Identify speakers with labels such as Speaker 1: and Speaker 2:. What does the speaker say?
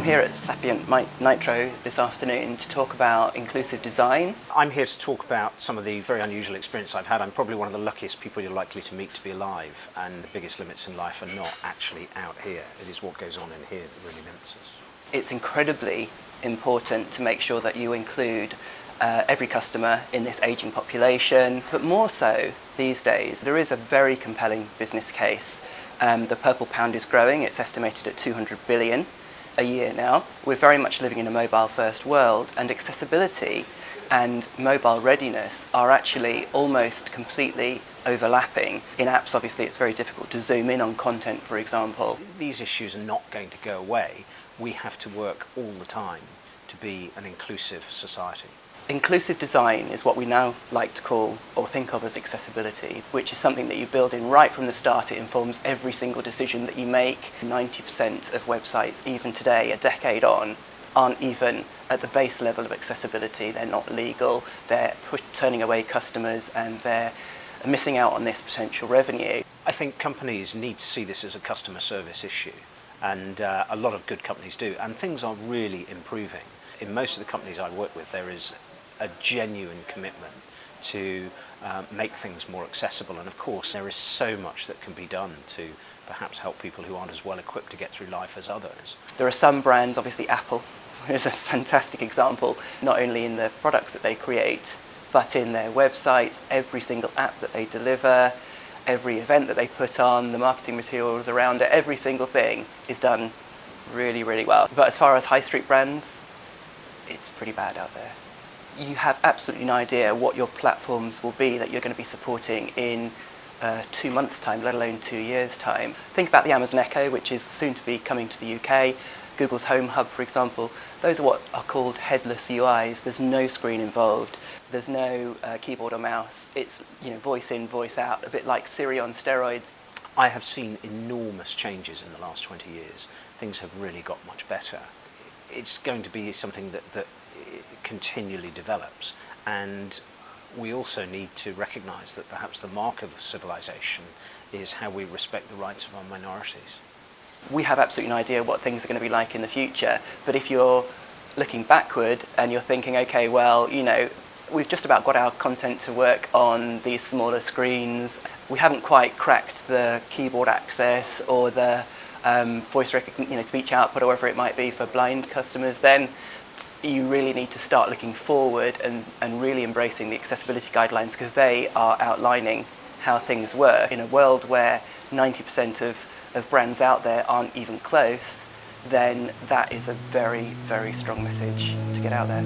Speaker 1: here at Sapient Nitro this afternoon to talk about inclusive design.
Speaker 2: I'm here to talk about some of the very unusual experience I've had. I'm probably one of the luckiest people you're likely to meet to be alive, and the biggest limits in life are not actually out here. It is what goes on in here that really limits us.
Speaker 1: It's incredibly important to make sure that you include every customer in this ageing population, but more so these days, there is a very compelling business case. The purple pound is growing. It's estimated at 200 billion a year now. We're very much living in a mobile-first world, and accessibility and mobile readiness are actually almost completely overlapping. In apps, obviously, it's very difficult to zoom in on content, for example.
Speaker 2: These issues are not going to go away. We have to work all the time to be an inclusive society.
Speaker 1: Inclusive design is what we now like to call or think of as accessibility, which is something that you build in right from the start. It informs every single decision that you make. 90% of websites, even today, a decade on, aren't even at the base level of accessibility. They're not legal, they're turning away customers, and they're missing out on this potential revenue.
Speaker 2: I think companies need to see this as a customer service issue, and a lot of good companies do, and things are really improving. In most of the companies I work with, there is a genuine commitment to make things more accessible, and of course there is so much that can be done to perhaps help people who aren't as well equipped to get through life as others.
Speaker 1: There are some brands, obviously Apple is a fantastic example, not only in the products that they create, but in their websites, every single app that they deliver, every event that they put on, the marketing materials around it, every single thing is done really, really well. But as far as high street brands, it's pretty bad out there. You have absolutely no idea what your platforms will be that you're going to be supporting in 2 months' time, let alone 2 years' time. Think about the Amazon Echo, which is soon to be coming to the UK, Google's Home Hub, for example. Those are what are called headless UIs. There's no screen involved. There's no keyboard or mouse. It's voice in, voice out, a bit like Siri on steroids.
Speaker 2: I have seen enormous changes in the last 20 years. Things have really got much better. It's going to be something that continually develops, and we also need to recognise that perhaps the mark of civilization is how we respect the rights of our minorities.
Speaker 1: We have absolutely no idea what things are going to be like in the future, but if you're looking backward and you're thinking, okay, well, we've just about got our content to work on these smaller screens, we haven't quite cracked the keyboard access or the voice recognition, speech output, or whatever it might be for blind customers, then you really need to start looking forward and really embracing the accessibility guidelines, because they are outlining how things work. In a world where 90% of brands out there aren't even close, then that is a very, very strong message to get out there.